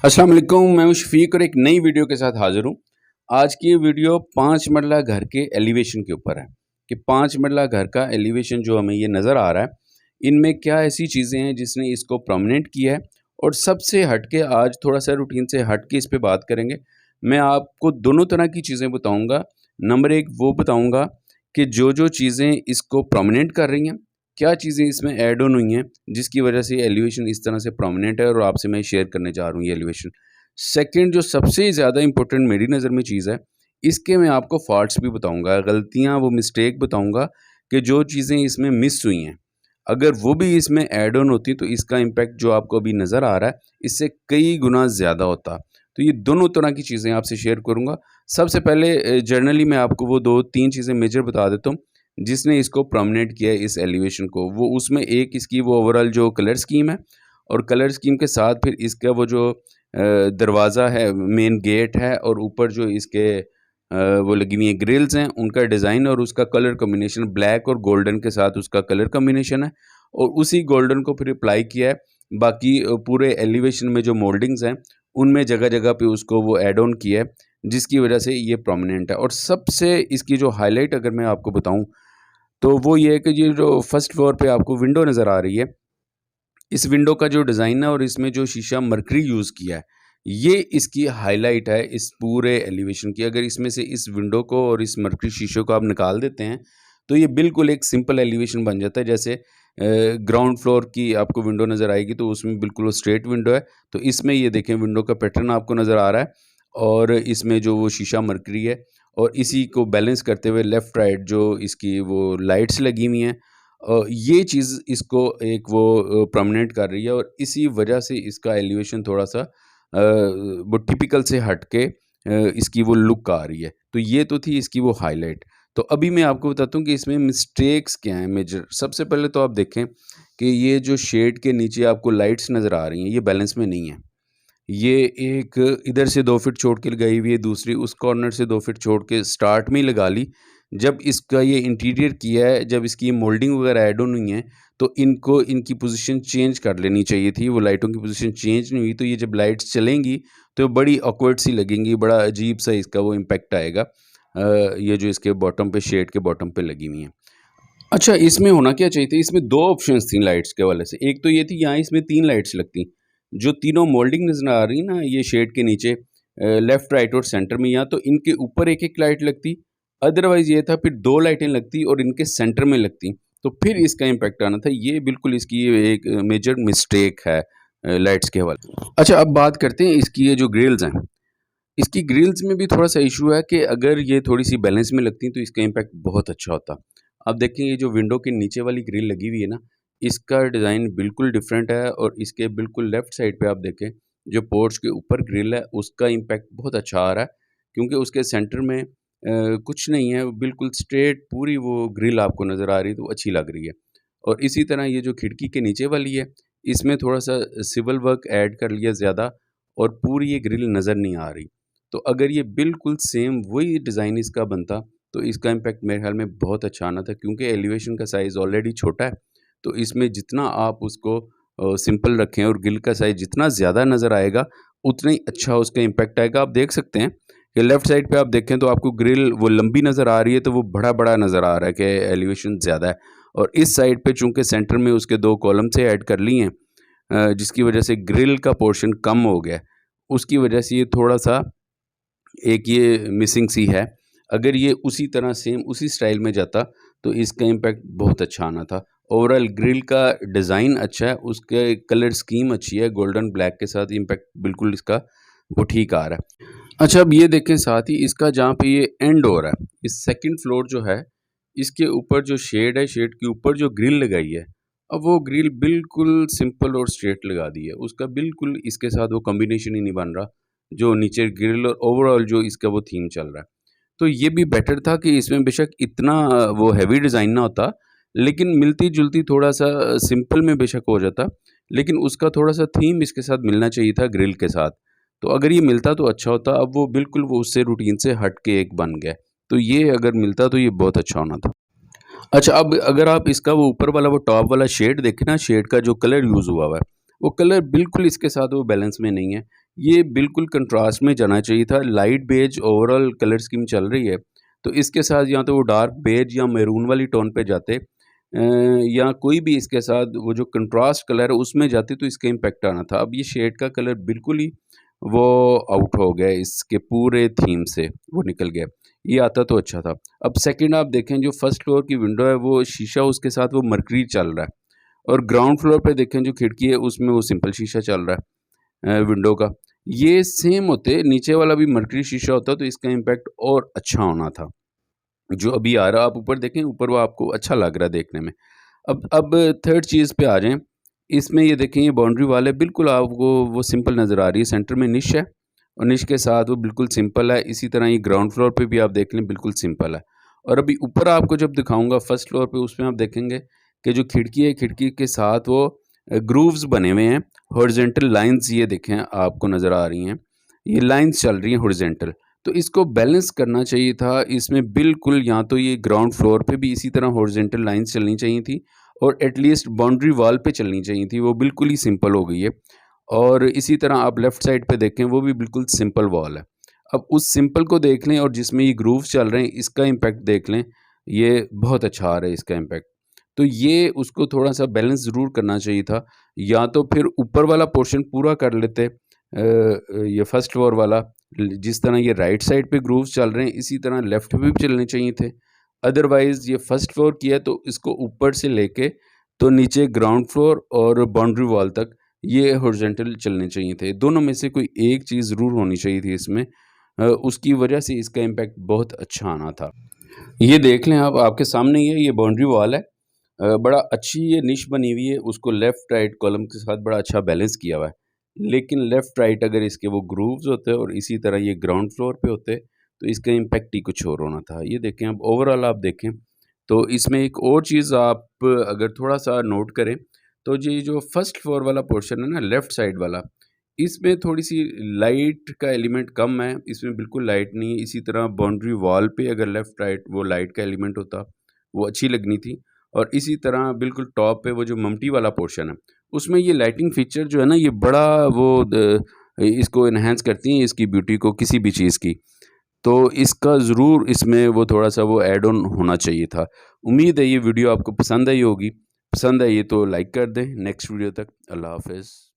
अस्सलाम वालेकुम, मैं हूं शफीक और एक नई वीडियो के साथ हाज़िर हूं। आज की ये वीडियो 5 मरला घर के एलिवेशन के ऊपर है कि 5 मरला घर का एलिवेशन जो हमें ये नज़र आ रहा है, इनमें क्या ऐसी चीज़ें हैं जिसने इसको परमानेंट किया है। और सबसे हट के आज थोड़ा-सा रूटीन से हट के इस पे बात करेंगे। मैं आपको दोनों तरह की चीज़ें बताऊँगा। नंबर 1 वो बताऊँगा कि जो-जो चीज़ें इसको परमानेंट कर रही हैं, क्या चीज़ें इसमें ऐड ऑन हुई हैं जिसकी वजह से ये एलिवेशन इस तरह से प्रोमिनेंट है और आपसे मैं शेयर करने जा रहा हूँ ये एलिवेशन। सेकंड जो सबसे ज़्यादा इम्पोर्टेंट मेरी नज़र में चीज़ है, इसके मैं आपको फॉल्ट्स भी बताऊँगा, गलतियाँ वो मिस्टेक बताऊँगा कि जो चीज़ें इसमें मिस हुई हैं, अगर वो भी इसमें ऐड ऑन होती तो इसका इम्पैक्ट जो आपको अभी नज़र आ रहा है, इससे कई गुना ज़्यादा होता। तो ये दोनों तरह की चीज़ें आपसे शेयर करूँगा। सबसे पहले जनरली मैं आपको वो 2-3 चीज़ें मेजर बता देता हूँ जिसने इसको परमानेंट किया है इस एलिवेशन को। वो उसमें एक इसकी वो ओवरऑल जो कलर स्कीम है और कलर स्कीम के साथ फिर इसका वो जो दरवाज़ा है, मेन गेट है और ऊपर जो इसके वो लगी हुई हैं ग्रिल्स हैं, उनका डिज़ाइन और उसका कलर कॉम्बिनेशन ब्लैक और गोल्डन के साथ उसका कलर कॉम्बिनेशन है और उसी गोल्डन को फिर अप्लाई किया है। बाकी पूरे एलिवेशन में जो मोल्डिंग्स हैं, उनमें जगह-जगह पे उसको वो ऐड ऑन किया है, जिसकी वजह से ये प्रोमिनेंट है। और सबसे इसकी जो हाइलाइट अगर मैं आपको बताऊँ तो वो ये है कि ये जो फर्स्ट फ्लोर पे आपको विंडो नज़र आ रही है, इस विंडो का जो डिज़ाइन है और इसमें जो शीशा मरकरी यूज़ किया है, ये इसकी हाइलाइट है इस पूरे एलिवेशन की। अगर इसमें से इस विंडो को और इस मरकरी शीशे को आप निकाल देते हैं, तो ये बिल्कुल एक सिंपल एलिवेशन बन जाता है। जैसे ग्राउंड फ्लोर की आपको विंडो नज़र आएगी तो उसमें बिल्कुल वो स्ट्रेट विंडो है, तो इसमें ये देखें विंडो का पैटर्न आपको नज़र आ रहा है और इसमें जो वो शीशा मरकरी है और इसी को बैलेंस करते हुए लेफ़्ट राइट जो इसकी वो लाइट्स लगी हुई हैं, ये चीज़ इसको एक वो परमानेंट कर रही है और इसी वजह से इसका एलिवेशन थोड़ा-सा वो टिपिकल से हट के इसकी वो लुक आ रही है। तो ये तो थी इसकी वो हाइलाइट। तो अभी मैं आपको बताता हूँ कि इसमें मिस्टेक्स क्या हैं मेजर। सबसे पहले तो आप देखें कि ये जो शेड के नीचे आपको लाइट्स नज़र आ रही हैं, ये बैलेंस में नहीं है। ये एक इधर से 2 फीट छोड़ के लगाई हुई है, दूसरी उस कॉर्नर से 2 फीट छोड़ के स्टार्ट में ही लगा ली। जब इसका ये इंटीरियर किया है, जब इसकी मोल्डिंग वगैरह ऐड ऑन हुई हैं, तो इनको इनकी पोज़ीशन चेंज कर लेनी चाहिए थी। वो लाइटों की पोज़ीशन चेंज नहीं हुई, तो ये जब लाइट्स चलेंगी, तो बड़ी ऑकवर्ड सी लगेंगी, बड़ा अजीब-सा इसका वो इम्पैक्ट आएगा। ये जो इसके बॉटम पे शेड के बॉटम पे लगी हुई हैं। अच्छा, इसमें होना क्या चाहिए था, इसमें 2 ऑप्शंस थी लाइट्स के हवाले से। एक तो ये थी यहाँ इसमें 3 लाइट्स लगती, जो तीनों मोल्डिंग नज़र आ रही है ना ये शेड के नीचे लेफ्ट, राइट और सेंटर में, या तो इनके ऊपर एक-एक लाइट लगती, अदरवाइज़ ये था फिर 2 लाइटें लगती और इनके सेंटर में लगती, तो फिर इसका इम्पैक्ट आना था। ये बिल्कुल इसकी ये एक मेजर मिस्टेक है लाइट्स के हवाले। अच्छा, अब बात करते हैं इसकी ये जो ग्रिल्स हैं। इसकी ग्रिल्स में भी थोड़ा-सा इश्यू है कि अगर ये थोड़ी-सी बैलेंस में लगती तो इसका इम्पैक्ट बहुत अच्छा होता। अब देखें ये जो विंडो के नीचे वाली ग्रिल लगी हुई है ना, इसका डिज़ाइन बिल्कुल डिफरेंट है और इसके बिल्कुल लेफ़्ट साइड पे आप देखें, जो पोर्च के ऊपर ग्रिल है उसका इम्पैक्ट बहुत अच्छा आ रहा है क्योंकि उसके सेंटर में कुछ नहीं है, बिल्कुल स्ट्रेट पूरी वो ग्रिल आपको नज़र आ रही है तो अच्छी लग रही है। और इसी तरह ये जो खिड़की के नीचे वाली है, इसमें थोड़ा-सा सिविल वर्क ऐड कर लिया ज़्यादा और पूरी ये ग्रिल नज़र नहीं आ रही। तो अगर ये बिल्कुल सेम वही डिज़ाइन इसका बनता, तो इसका इम्पैक्ट मेरे ख़्याल में बहुत अच्छा आना था क्योंकि एलिवेशन का साइज़ ऑलरेडी छोटा है, तो इसमें जितना आप उसको सिंपल रखें और ग्रिल का साइज़ जितना ज़्यादा नज़र आएगा, उतना ही अच्छा उसका इम्पैक्ट आएगा। आप देख सकते हैं कि लेफ़्ट साइड पे आप देखें तो आपको ग्रिल वो लंबी नज़र आ रही है, तो वो बड़ा-बड़ा नज़र आ रहा है कि एलिवेशन ज़्यादा है और इस साइड पे चूँकि सेंटर में उसके 2 कॉलम से ऐड कर ली हैं, जिसकी वजह से ग्रिल का पोर्शन कम हो गया है। उसकी वजह से ये थोड़ा-सा एक ये मिसिंग सी है। अगर ये उसी तरह सेम उसी स्टाइल में जाता तो इसका इम्पैक्ट बहुत अच्छा आना था। ओवरऑल ग्रिल का डिज़ाइन अच्छा है, उसके कलर स्कीम अच्छी है, गोल्डन ब्लैक के साथ इम्पैक्ट बिल्कुल इसका वो ठीक आ रहा है। अच्छा, अब ये देखें साथ ही इसका जहाँ पे ये एंड हो रहा है, इस सेकंड फ्लोर जो है, इसके ऊपर जो शेड है, शेड के ऊपर जो ग्रिल लगाई है, अब वो ग्रिल बिल्कुल सिंपल और स्ट्रेट लगा दी है। उसका बिल्कुल इसके साथ वो कॉम्बिनेशन ही नहीं बन रहा, जो नीचे ग्रिल और ओवरऑल जो इसका वो थीम चल रहा है। तो ये भी बेटर था कि इसमें बेशक इतना वो हेवी डिज़ाइन ना होता, लेकिन मिलती-जुलती थोड़ा-सा सिंपल में बेशक हो जाता, लेकिन उसका थोड़ा-सा थीम इसके साथ मिलना चाहिए था ग्रिल के साथ। तो अगर ये मिलता तो अच्छा होता, अब वो बिल्कुल वो उससे रूटीन से हट के एक बन गया। तो ये अगर मिलता तो ये बहुत अच्छा होना था। अच्छा, अब अगर आप इसका वो ऊपर वाला वो टॉप वाला शेड देखें ना, शेड का जो कलर यूज़ हुआ हुआ है, वो कलर बिल्कुल इसके साथ वो बैलेंस में नहीं है। ये बिल्कुल कंट्रास्ट में जाना चाहिए था। Light beige overall colour scheme चल रही है, तो इसके साथ या तो वो डार्क बेज या मैरून वाली टोन पे जाते, या कोई भी इसके साथ वो जो कंट्रास्ट कलर है उसमें जाते, तो इसका इम्पैक्ट आना था। अब ये शेड का कलर बिल्कुल ही वो आउट हो गया, इसके पूरे थीम से वो निकल गया। ये आता तो अच्छा था। अब सेकंड आप देखें, जो फर्स्ट फ्लोर की विंडो है वो शीशा, उसके साथ वो मरकरी चल रहा है, और ग्राउंड फ्लोर पे देखें जो खिड़की है उसमें वो सिंपल शीशा चल रहा है विंडो का। ये सेम होते, नीचे वाला भी मरकरी शीशा होता तो इसका इम्पैक्ट और अच्छा होना था। जो अभी आ रहा, आप ऊपर देखें, ऊपर वो आपको अच्छा लग रहा है देखने में। अब थर्ड चीज़ पे आ जाएँ। इसमें ये देखें, ये बाउंड्री वॉल है, बिल्कुल आपको वो सिंपल नज़र आ रही है। सेंटर में निश है और निश के साथ वो बिल्कुल सिंपल है। इसी तरह ये ग्राउंड फ्लोर पे भी आप देख लें, बिल्कुल सिंपल है। और अभी ऊपर आपको जब दिखाऊँगा फर्स्ट फ्लोर पे, उसमें आप देखेंगे कि जो खिड़की है, खिड़की के साथ वो ग्रूव्स बने हुए हैं, हॉरिज़ॉन्टल लाइन्स ये देखें आपको नज़र आ रही हैं। ये लाइन्स चल रही हैं हॉरिज़ॉन्टल। तो इसको बैलेंस करना चाहिए था। इसमें बिल्कुल या तो ये ग्राउंड फ्लोर पे भी इसी तरह हॉरिज़ॉन्टल लाइन्स चलनी चाहिए थी, और एटलीस्ट बाउंड्री वॉल पे चलनी चाहिए थी, वो बिल्कुल ही सिंपल हो गई है। और इसी तरह आप लेफ़्ट साइड पे देखें, वो भी बिल्कुल सिंपल वॉल है। अब उस सिंपल को देख लें और जिसमें ये ग्रूव्स चल रहे हैं, इसका इम्पैक्ट देख लें, ये बहुत अच्छा आ रहा है इसका इम्पैक्ट। तो ये उसको थोड़ा-सा बैलेंस ज़रूर करना चाहिए था, या तो फिर ऊपर वाला पोर्शन पूरा कर लेते, ये फर्स्ट फ्लोर वाला, जिस तरह ये राइट साइड पे ग्रूव्स चल रहे हैं, इसी तरह लेफ़्ट पे भी चलने चाहिए थे। अदरवाइज़ ये फर्स्ट फ्लोर किया तो इसको ऊपर से लेके तो नीचे ग्राउंड फ्लोर और बाउंड्री वॉल तक ये हॉरिज़ॉन्टल चलने चाहिए थे। दोनों में से कोई एक चीज़ ज़रूर होनी चाहिए थी इसमें। उसकी वजह से इसका इम्पैक्ट बहुत अच्छा आना था। ये देख लें आप, आपके सामने ही है, ये बाउंड्री वॉल है। बड़ा अच्छी ये निश बनी हुई है, उसको लेफ़्ट राइट कॉलम के साथ बड़ा अच्छा बैलेंस किया हुआ है। लेकिन लेफ़्ट राइट अगर इसके वो ग्रूव्स होते और इसी तरह ये ग्राउंड फ्लोर पे होते, तो इसका इम्पैक्ट ही कुछ और होना था। ये देखें, अब ओवरऑल आप देखें, तो इसमें एक और चीज़ आप अगर थोड़ा-सा नोट करें, तो ये जो फर्स्ट फ्लोर वाला पोर्शन है ना, लेफ़्ट साइड वाला, इसमें थोड़ी-सी लाइट का एलिमेंट कम है, इसमें बिल्कुल लाइट नहीं है। इसी तरह बाउंड्री वॉल पे अगर लेफ़्ट राइट वो लाइट का एलिमेंट होता, वो अच्छी लगनी थी। और इसी तरह बिल्कुल टॉप पे वो जो मम्टी वाला पोर्शन है, उसमें ये लाइटिंग फीचर जो है ना, ये बड़ा वो इसको एनहांस करती हैं, इसकी ब्यूटी को, किसी भी चीज़ की। तो इसका ज़रूर इसमें वो थोड़ा-सा वो ऐड ऑन होना चाहिए था। उम्मीद है ये वीडियो आपको पसंद आई होगी। पसंद आई है तो लाइक कर दें। नेक्स्ट वीडियो तक अल्लाह हाफ़िज़।